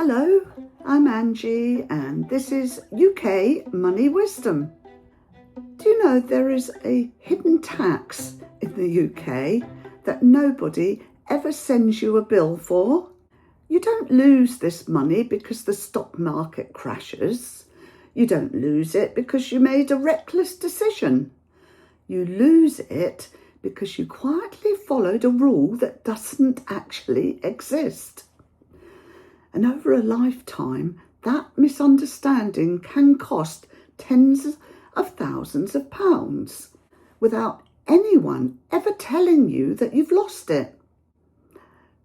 Hello, I'm Angie and this is UK Money Wisdom. Do you know there is a hidden tax in the UK that nobody ever sends you a bill for? You don't lose this money because the stock market crashes. You don't lose it because you made a reckless decision. You lose it because you quietly followed a rule that doesn't actually exist. And over a lifetime, that misunderstanding can cost tens of thousands of pounds without anyone ever telling you that you've lost it.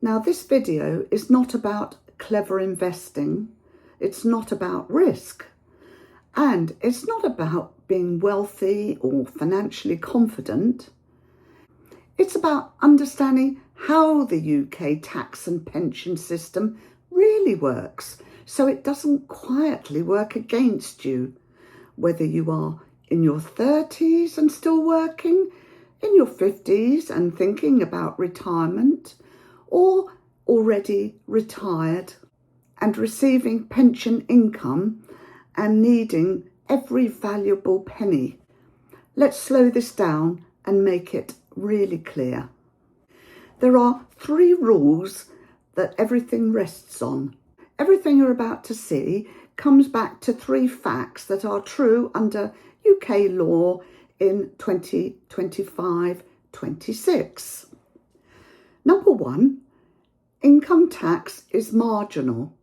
Now, this video is not about clever investing. It's not about risk. And it's not about being wealthy or financially confident. It's about understanding how the UK tax and pension system really works, so it doesn't quietly work against you, whether you are in your 30s and still working, in your 50s and thinking about retirement, or already retired and receiving pension income and needing every valuable penny. Let's slow this down and make it really clear. There are 3 rules that everything rests on. Everything you're about to see comes back to 3 facts that are true under UK law in 2025-26. Number 1, income tax is marginal.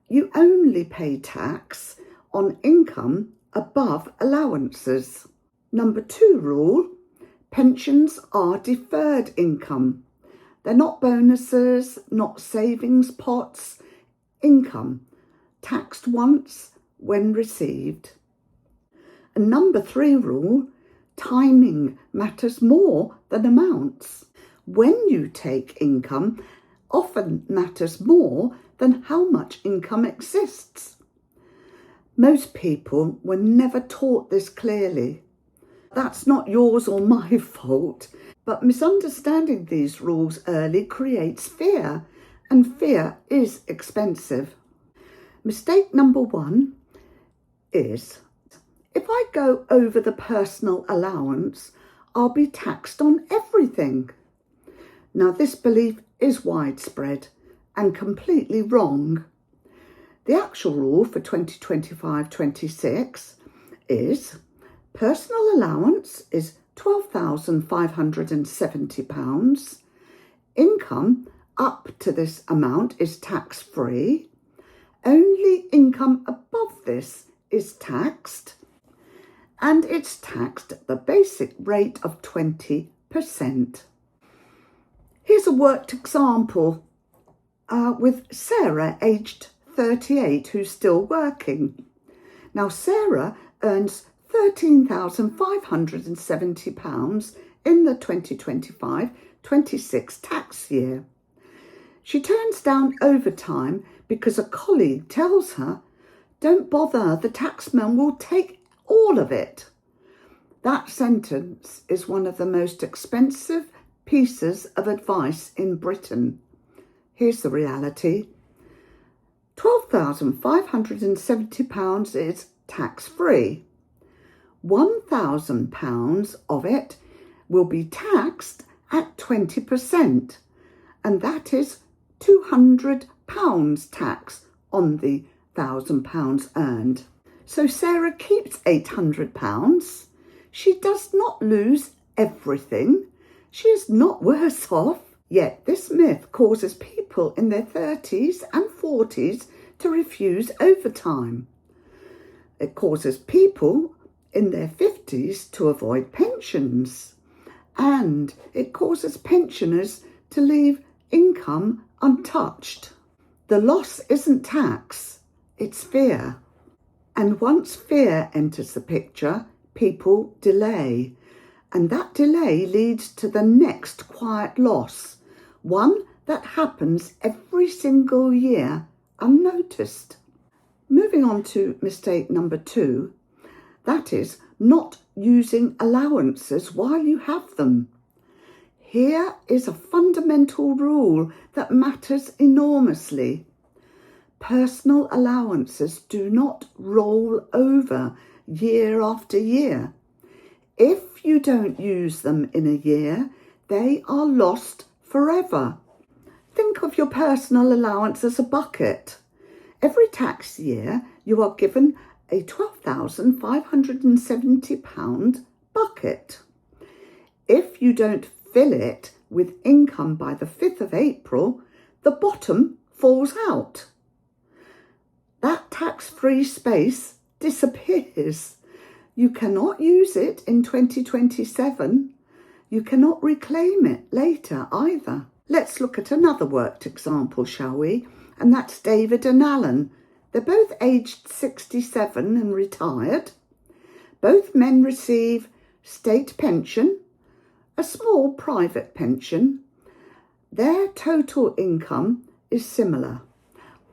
You only pay tax on income above allowances. Number 2 rule, pensions are deferred income. They're not bonuses, not savings pots, income, taxed once when received. And number 3 rule, timing matters more than amounts. When you take income, often matters more than how much income exists. Most people were never taught this clearly. That's not yours or my fault. But misunderstanding these rules early creates fear, and fear is expensive. Mistake number 1 is, if I go over the personal allowance, I'll be taxed on everything. Now, this belief is widespread and completely wrong. The actual rule for 2025-26 is personal allowance is £12,570. Income up to this amount is tax-free. Only income above this is taxed. And it's taxed at the basic rate of 20%. Here's a worked example with Sarah, aged 38, who's still working. Now, Sarah earns £13,570 in the 2025-26 tax year. She turns down overtime because a colleague tells her, "Don't bother, the taxman will take all of it." That sentence is one of the most expensive pieces of advice in Britain. Here's the reality. £12,570 is tax-free. £1,000 of it will be taxed at 20%, and that is £200 tax on the £1,000 earned. So Sarah keeps £800. She does not lose everything. She is not worse off. Yet this myth causes people in their 30s and 40s to refuse overtime. It causes people in their 50s to avoid pensions, and it causes pensioners to leave income untouched. The loss isn't tax, it's fear. And once fear enters the picture, people delay. And that delay leads to the next quiet loss, one that happens every single year unnoticed. Moving on to mistake number 2, that is not using allowances while you have them. Here is a fundamental rule that matters enormously. Personal allowances do not roll over year after year. If you don't use them in a year, they are lost forever. Think of your personal allowance as a bucket. Every tax year, you are given a £12,570 bucket. If you don't fill it with income by the 5th of April, the bottom falls out. That tax-free space disappears. You cannot use it in 2027. You cannot reclaim it later either. Let's look at another worked example, shall we? And that's David and Alan. They're both aged 67 and retired. Both men receive state pension, a small private pension. Their total income is similar,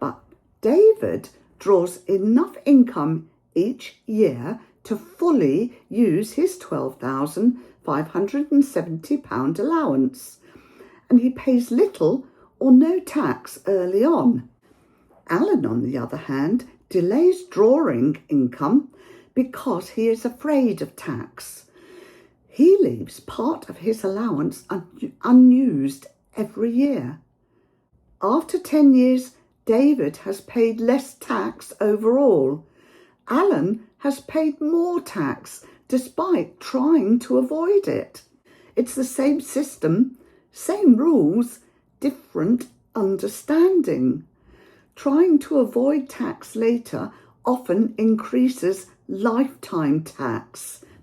but David draws enough income each year to fully use his £12,570 allowance, and he pays little or no tax early on. Alan, on the other hand, delays drawing income because he is afraid of tax. He leaves part of his allowance unused every year. After 10 years, David has paid less tax overall. Alan has paid more tax despite trying to avoid it. It's the same system, same rules, different understanding. Trying to avoid tax later often increases lifetime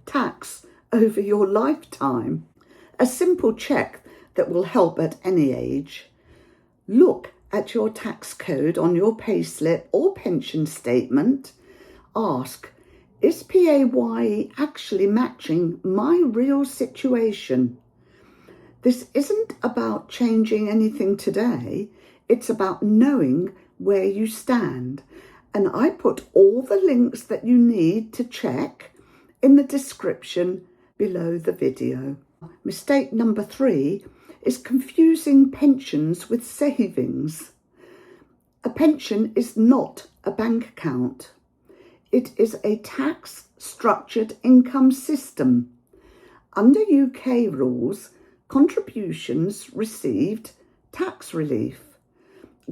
tax over your lifetime. A simple check that will help at any age. Look at your tax code on your payslip or pension statement. Ask, is PAYE actually matching my real situation? This isn't about changing anything today. It's about knowing where you stand. And I put all the links that you need to check in the description below the video. Mistake number 3 is confusing pensions with savings. A pension is not a bank account. It is a tax-structured income system. Under UK rules, contributions received tax relief.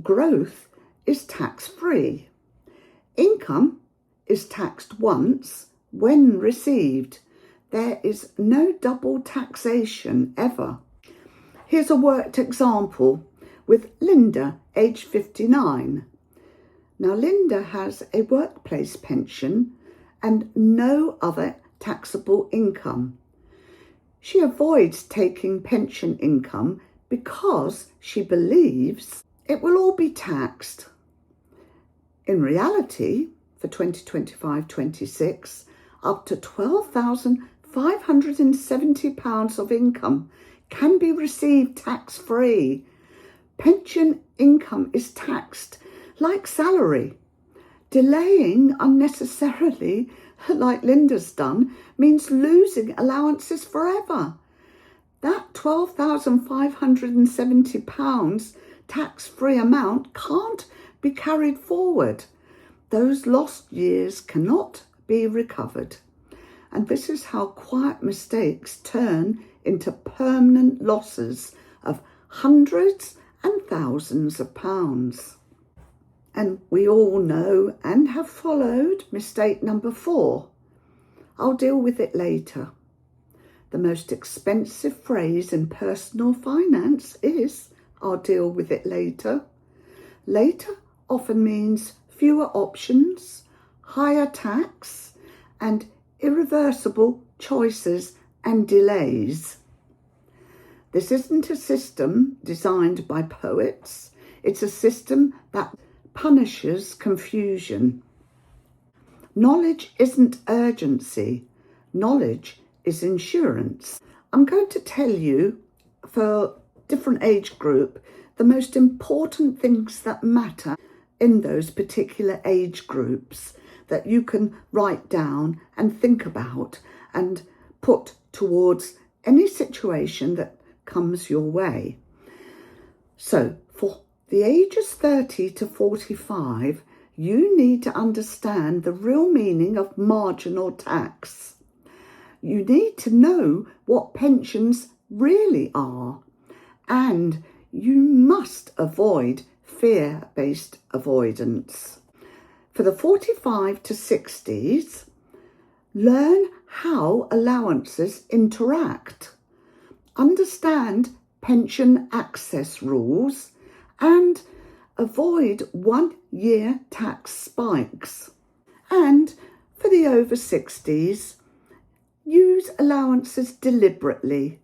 Growth is tax-free. Income is taxed once when received. There is no double taxation ever. Here's a worked example with Linda, age 59. Now, Linda has a workplace pension and no other taxable income. She avoids taking pension income because she believes it will all be taxed. In reality, for 2025-26, up to £12,570 of income can be received tax-free. Pension income is taxed like salary. Delaying unnecessarily, like Linda's done, means losing allowances forever. That £12,570 tax-free amount can't be carried forward. Those lost years cannot be recovered. And this is how quiet mistakes turn into permanent losses of hundreds and thousands of pounds. And we all know and have followed mistake number 4. I'll deal with it later. The most expensive phrase in personal finance is, I'll deal with it later. Later often means fewer options, higher tax, and irreversible choices and delays. This isn't a system designed by poets. It's a system that punishes confusion. Knowledge isn't urgency. Knowledge is insurance. I'm going to tell you, for different age group, the most important things that matter in those particular age groups that you can write down and think about and put towards any situation that comes your way. So for The ages 30 to 45, you need to understand the real meaning of marginal tax. You need to know what pensions really are, and you must avoid fear-based avoidance. For the 45 to 60s, learn how allowances interact, understand pension access rules, and avoid 1-year tax spikes. And for the over 60s, use allowances deliberately.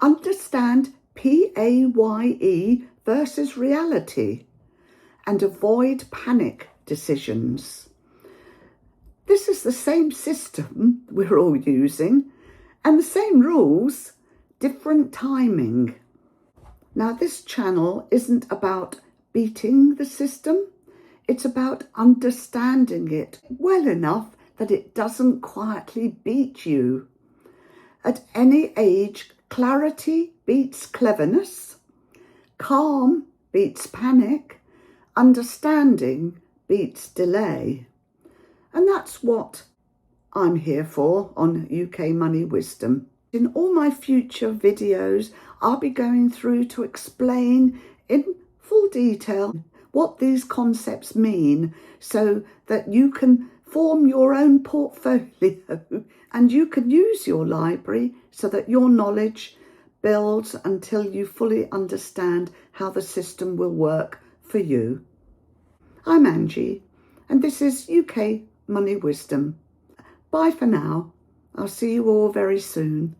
Understand PAYE versus reality and avoid panic decisions. This is the same system we're all using and the same rules, different timing. Now, this channel isn't about beating the system. It's about understanding it well enough that it doesn't quietly beat you. At any age, clarity beats cleverness, calm beats panic, understanding beats delay. And that's what I'm here for on UK Money Wisdom. In all my future videos, I'll be going through to explain in full detail what these concepts mean so that you can form your own portfolio and you can use your library so that your knowledge builds until you fully understand how the system will work for you. I'm Angie, and this is UK Money Wisdom. Bye for now. I'll see you all very soon.